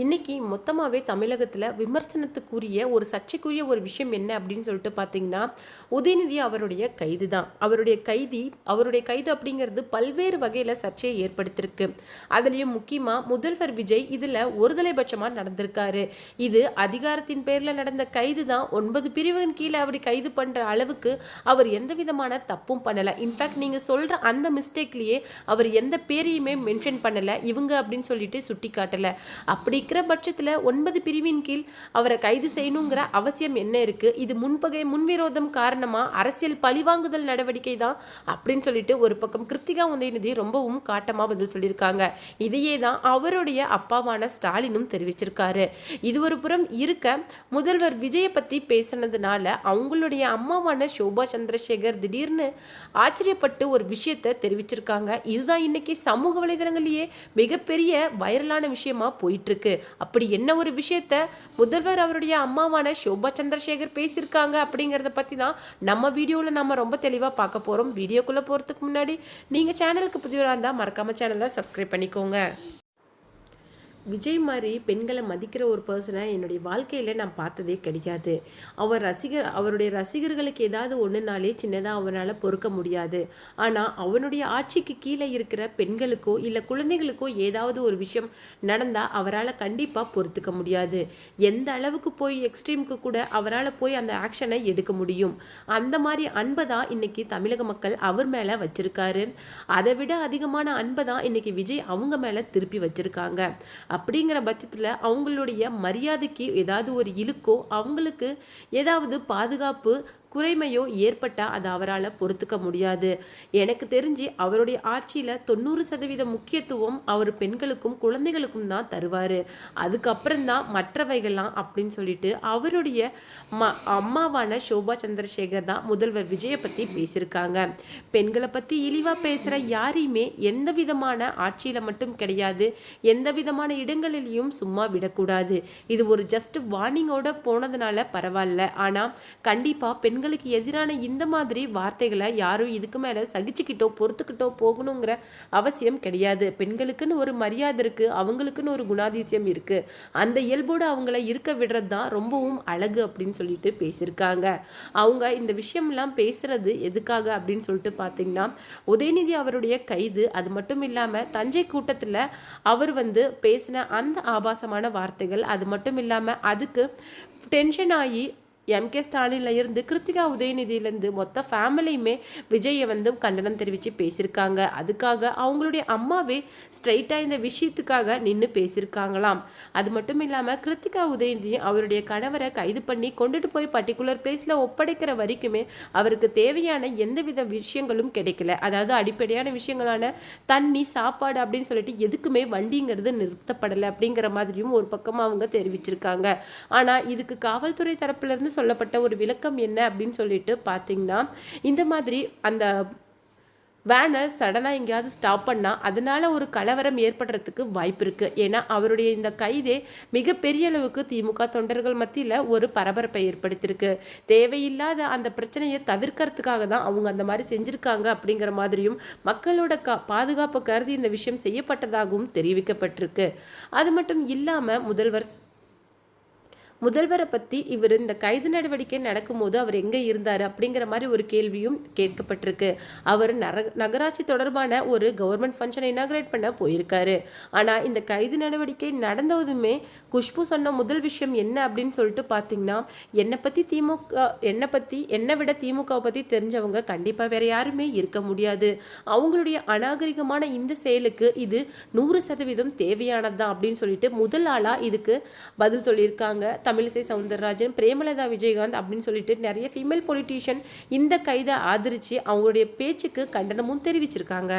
இன்னைக்கு மொத்தமாகவே தமிழகத்தில் விமர்சனத்துக்குரிய ஒரு சர்ச்சைக்குரிய ஒரு விஷயம் என்ன அப்படின்னு சொல்லிட்டு பார்த்தீங்கன்னா, உதயநிதி அவருடைய கைது தான். அவருடைய கைது அப்படிங்கிறது பல்வேறு வகையில் சர்ச்சையை ஏற்படுத்தியிருக்கு. அதுலேயும் முக்கியமாக முதல்வர் விஜய் இதில் ஒருதலை பட்சமாக நடந்திருக்காரு. இது அதிகாரத்தின் பேரில் நடந்த கைது தான். 9 பிரிவின் கீழே அப்படி கைது பண்ணுற அளவுக்கு அவர் எந்த விதமான தப்பும் பண்ணலை. இன்ஃபேக்ட் நீங்கள் சொல்கிற அந்த மிஸ்டேக்லேயே அவர் எந்த பேரையுமே மென்ஷன் பண்ணலை, இவங்க அப்படின்னு சொல்லிட்டு சுட்டி காட்டலை. அப்படி இருக்கிற பட்சத்தில் 9 பிரிவின் கீழ் அவரை கைது செய்யணுங்கிற அவசியம் என்ன இருக்குது? இது முன்விரோதம் காரணமாக அரசியல் பழிவாங்குதல் நடவடிக்கை தான் அப்படின்னு சொல்லிட்டு ஒரு பக்கம் கிருத்திகா உதயநிதி ரொம்பவும் காட்டமாக பதில் சொல்லியிருக்காங்க. இதையே தான் அவருடைய அப்பாவான ஸ்டாலினும் தெரிவிச்சிருக்காரு. இது ஒரு புறம் இருக்க, முதல்வர் விஜயை பற்றி பேசினதுனால அவங்களுடைய அம்மாவான சோபா சந்திரசேகர் திடீர்னு ஆச்சரியப்பட்டு ஒரு விஷயத்தை தெரிவிச்சிருக்காங்க. இதுதான் இன்னைக்கு சமூக வலைதளங்களிலேயே மிகப்பெரிய வைரலான விஷயமா போயிட்டு இருக்கு. அப்படி என்ன ஒரு விஷயத்த முதல்வர் அவருடைய அம்மாவான சோபா சந்திரசேகர் பேசியிருக்காங்க அப்படிங்கிறத பற்றி தான் நம்ம வீடியோவில் நம்ம ரொம்ப தெளிவாக பார்க்க போகிறோம். வீடியோக்குள்ளே போகிறதுக்கு முன்னாடி நீங்கள் சேனலுக்கு புதியவராக இருந்தால் மறக்காமல் சேனலை சப்ஸ்கிரைப் பண்ணிக்கோங்க. விஜய் மாதிரி பெண்களை மதிக்கிற ஒரு பர்சனை என்னுடைய வாழ்க்கையில் நான் பார்த்ததே கிடையாது. அவருடைய ரசிகர்களுக்கு ஏதாவது ஒன்றுனாலே சின்னதாக அவனால் பொறுக்க முடியாது. ஆனால் அவனுடைய ஆட்சிக்கு கீழே இருக்கிற பெண்களுக்கோ இல்லை குழந்தைகளுக்கோ ஏதாவது ஒரு விஷயம் நடந்தால் அவரால் கண்டிப்பாக பொறுத்துக்க முடியாது. எந்த அளவுக்கு போய் எக்ஸ்ட்ரீமுக்கு கூட அவரால் போய் அந்த ஆக்ஷனை எடுக்க முடியும். அந்த மாதிரி அன்பை தான் இன்னைக்கு தமிழக மக்கள் அவர் மேலே வச்சிருக்காரு. அதை விட அதிகமான அன்பை தான் இன்னைக்கு விஜய் அவங்க மேலே திருப்பி வச்சிருக்காங்க. அப்படிங்கிற பட்சத்தில் அவங்களுடைய மரியாதைக்கு ஏதாவது ஒரு இழுக்கோ, அவங்களுக்கு ஏதாவது பாதுகாப்பு குறைமையோ ஏற்பட்டால் அதை அவரால் பொறுத்துக்க முடியாது. எனக்கு தெரிஞ்சு அவருடைய ஆட்சியில் 90% முக்கியத்துவம் அவர் பெண்களுக்கும் குழந்தைகளுக்கும் தான் தருவார். அதுக்கப்புறம் தான் மற்றவைகள்லாம் அப்படின்னு சொல்லிட்டு அவருடைய அம்மாவான சோபா சந்திரசேகர் தான் முதல்வர் விஜயை பற்றி பேசியிருக்காங்க. பெண்களை பற்றி இழிவாக பேசுகிற யாரையுமே எந்த விதமான ஆட்சியில் மட்டும் கிடையாது, எந்த விதமான இடங்களிலையும் சும்மா விடக்கூடாது. இது ஒரு ஜஸ்ட் வார்னிங்கோட போனதுனால பரவாயில்ல. ஆனால் கண்டிப்பாக பெண்களுக்கு எதிரான இந்த மாதிரி வார்த்தைகளை யாரும் இதுக்கு மேலே சகிச்சுக்கிட்டோ பொறுத்துக்கிட்டோ போகணுங்கிற அவசியம் கிடையாது. பெண்களுக்குன்னு ஒரு மரியாதை இருக்குது, அவங்களுக்குன்னு ஒரு குணாதிசயம் இருக்குது. அந்த இயல்போடு அவங்கள இருக்க விடுறது தான் ரொம்பவும் அழகு அப்படின்னு சொல்லிட்டு பேசியிருக்காங்க. அவங்க இந்த விஷயம்லாம் பேசுறது எதுக்காக அப்படின்னு சொல்லிட்டு பார்த்தீங்கன்னா, உதயநிதி அவருடைய கைது, அது மட்டும் இல்லாமல் தஞ்சை கூட்டத்தில் அவர் பேசின அந்த ஆபாசமான வார்த்தைகள், அது மட்டும் இல்லாமல் அதுக்கு டென்ஷன் ஆகி எம்கே ஸ்டாலின்ல இருந்து கிருத்திகா உதயநிதியிலேருந்து மொத்த ஃபேமிலியுமே விஜயை கண்டனம் தெரிவித்து பேசியிருக்காங்க. அதுக்காக அவங்களுடைய அம்மாவே ஸ்ட்ரைட்டாக இந்த விஷயத்துக்காக நின்று பேசியிருக்காங்களாம். அது மட்டும் இல்லாமல் கிருத்திகா உதயநிதி அவருடைய கணவரை கைது பண்ணி கொண்டுட்டு போய் பர்டிகுலர் பிளேஸில் ஒப்படைக்கிற வரைக்குமே அவருக்கு தேவையான எந்தவித விஷயங்களும் கிடைக்கல. அதாவது அடிப்படையான விஷயங்களான தண்ணி, சாப்பாடு அப்படின்னு சொல்லிட்டு எதுக்குமே வண்டிங்கிறது நிறுத்தப்படலை அப்படிங்கிற மாதிரியும் ஒரு பக்கமாக அவங்க தெரிவிச்சிருக்காங்க. ஆனால் இதுக்கு காவல்துறை தரப்பிலிருந்து சொல்லப்பட்ட ஒரு விளக்கம் என்ன அப்படின்னு சொல்லிட்டு பார்த்தீங்கன்னா, இந்த மாதிரி அந்த வேனை சடனாக எங்கேயாவது ஸ்டாப் பண்ணால் அதனால் ஒரு கலவரம் ஏற்படுறதுக்கு வாய்ப்பு இருக்குது. ஏன்னா அவருடைய இந்த கைதே மிகப்பெரிய அளவுக்கு திமுக தொண்டர்கள் மத்தியில் ஒரு பரபரப்பை ஏற்படுத்தியிருக்கு. தேவையில்லாத அந்த பிரச்சனையை தவிர்க்கிறதுக்காக தான் அவங்க அந்த மாதிரி செஞ்சுருக்காங்க அப்படிங்கிற மாதிரியும் மக்களோட பாதுகாப்பு கருதி இந்த விஷயம் செய்யப்பட்டதாகவும் தெரிவிக்கப்பட்டிருக்கு. அது மட்டும் இல்லாமல் முதல்வரை பற்றி இவர் இந்த கைது நடவடிக்கை நடக்கும்போது அவர் எங்கே இருந்தார் அப்படிங்கிற மாதிரி ஒரு கேள்வியும் கேட்கப்பட்டிருக்கு. அவர் நகராட்சி தொடர்பான ஒரு கவர்மெண்ட் ஃபங்க்ஷனை இனாகிரேட் பண்ண போயிருக்காரு. ஆனால் இந்த கைது நடவடிக்கை நடந்ததுமே குஷ்பு சொன்ன முதல் விஷயம் என்ன அப்படின்னு சொல்லிட்டு பார்த்தீங்கன்னா, என்னை விட திமுகவை பற்றி தெரிஞ்சவங்க கண்டிப்பாக வேற யாருமே இருக்க முடியாது. அவங்களுடைய அநாகரிகமான இந்த செயலுக்கு இது 100% தேவையானது தான் அப்படின்னு சொல்லிட்டு முதல் ஆளாக இதுக்கு பதில் சொல்லியிருக்காங்க. தமிழிசை சவுந்தரராஜன், பிரேமலதா விஜயகாந்த் அப்படின்னு சொல்லிட்டு நிறைய ஃபீமேல் பொலிட்டீஷியன் இந்த கைதை ஆதரித்து அவங்களுடைய பேச்சுக்கு கண்டனமும் தெரிவிச்சிருக்காங்க.